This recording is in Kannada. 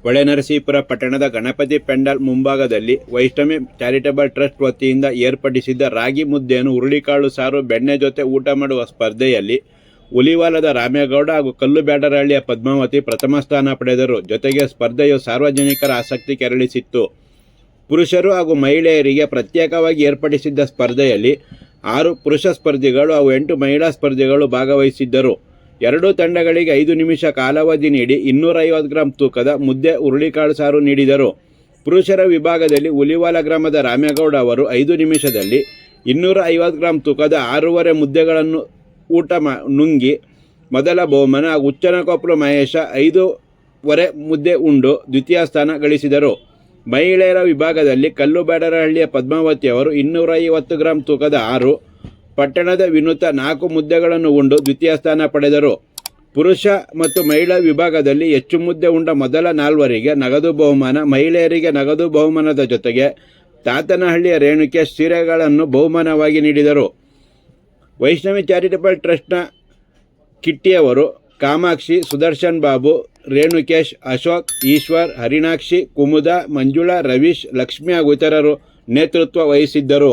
ಹೊಳೆನರಸೀಪುರ ಪಟ್ಟಣದ ಗಣಪತಿ ಪೆಂಡಾಲ್ ಮುಂಭಾಗದಲ್ಲಿ ವೈಷ್ಣವಿ ಚಾರಿಟಬಲ್ ಟ್ರಸ್ಟ್ ವತಿಯಿಂದ ಏರ್ಪಡಿಸಿದ್ದ ರಾಗಿ ಮುದ್ದೆಯನ್ನು ಹುರುಳಿಕಾಳು ಸಾರು ಬೆಣ್ಣೆ ಜೊತೆ ಊಟ ಮಾಡುವ ಸ್ಪರ್ಧೆಯಲ್ಲಿ ಹುಲಿವಾಲದ ರಾಮೇಗೌಡ ಹಾಗೂ ಕಲ್ಲುಬ್ಯಾಡರಹಳ್ಳಿಯ ಪದ್ಮಾವತಿ ಪ್ರಥಮ ಸ್ಥಾನ ಪಡೆದರು. ಜೊತೆಗೆ ಸ್ಪರ್ಧೆಯು ಸಾರ್ವಜನಿಕರ ಆಸಕ್ತಿ ಕೆರಳಿಸಿತ್ತು. ಪುರುಷರು ಹಾಗೂ ಮಹಿಳೆಯರಿಗೆ ಪ್ರತ್ಯೇಕವಾಗಿ ಏರ್ಪಡಿಸಿದ್ದ ಸ್ಪರ್ಧೆಯಲ್ಲಿ 6 ಪುರುಷ ಸ್ಪರ್ಧಿಗಳು ಹಾಗೂ 8 ಮಹಿಳಾ ಸ್ಪರ್ಧಿಗಳು ಭಾಗವಹಿಸಿದ್ದರು. ಎರಡೂ ತಂಡಗಳಿಗೆ 5 ನಿಮಿಷ ಕಾಲಾವಧಿ ನೀಡಿ 250 ಗ್ರಾಂ ತೂಕದ ಮುದ್ದೆ ಹುರುಳಿಕಾಳು ಸಾರು ನೀಡಿದರು. ಪುರುಷರ ವಿಭಾಗದಲ್ಲಿ ಹುಲಿವಾಲ ಗ್ರಾಮದ ರಾಮೇಗೌಡ ಅವರು 5 ನಿಮಿಷದಲ್ಲಿ 250 ಗ್ರಾಂ ತೂಕದ 6.5 ಮುದ್ದೆಗಳನ್ನು ನುಂಗಿ ಮೊದಲ ಬಹುಮಾನ ಹಾಗೂ ಉಚ್ಚನಕೊಪ್ಪಲು ಮಹೇಶ 5.5 ಮುದ್ದೆ ಉಂಡು ದ್ವಿತೀಯ ಸ್ಥಾನ ಗಳಿಸಿದರು. ಮಹಿಳೆಯರ ವಿಭಾಗದಲ್ಲಿ ಕಲ್ಲುಬ್ಯಾಡರಹಳ್ಳಿಯ ಪದ್ಮಾವತಿ ಅವರು 250 ಗ್ರಾಂ ತೂಕದ 6, ಪಟ್ಟಣದ ವಿನುತಾ 4 ಮುದ್ದೆಗಳನ್ನು ಉಂಡು ದ್ವಿತೀಯ ಸ್ಥಾನ ಪಡೆದರು. ಪುರುಷ ಮತ್ತು ಮಹಿಳಾ ವಿಭಾಗದಲ್ಲಿ ಹೆಚ್ಚು ಮುದ್ದೆ ಉಂಡ ಮೊದಲ 4ವರಿಗೆ ನಗದು ಬಹುಮಾನ, ಮಹಿಳೆಯರಿಗೆ ನಗದು ಬಹುಮಾನದ ಜೊತೆಗೆ ತಾತನಹಳ್ಳಿಯ ರೇಣುಕೇಶ್ ಸೀರೆಗಳನ್ನು ಬಹುಮಾನವಾಗಿ ನೀಡಿದರು. ವೈಷ್ಣವಿ ಚಾರಿಟಬಲ್ ಟ್ರಸ್ಟ್ನ ಕಿಟ್ಟಿಯವರು ಕಾಮಾಕ್ಷಿ, ಸುದರ್ಶನ್ ಬಾಬು, ರೇಣುಕೇಶ್, ಅಶೋಕ್, ಈಶ್ವರ್, ಹರಿಣಾಕ್ಷಿ, ಕುಮುದ, ಮಂಜುಳಾ, ರವೀಶ್, ಲಕ್ಷ್ಮಿ ಹಾಗೂ ಇತರರು ನೇತೃತ್ವ ವಹಿಸಿದ್ದರು.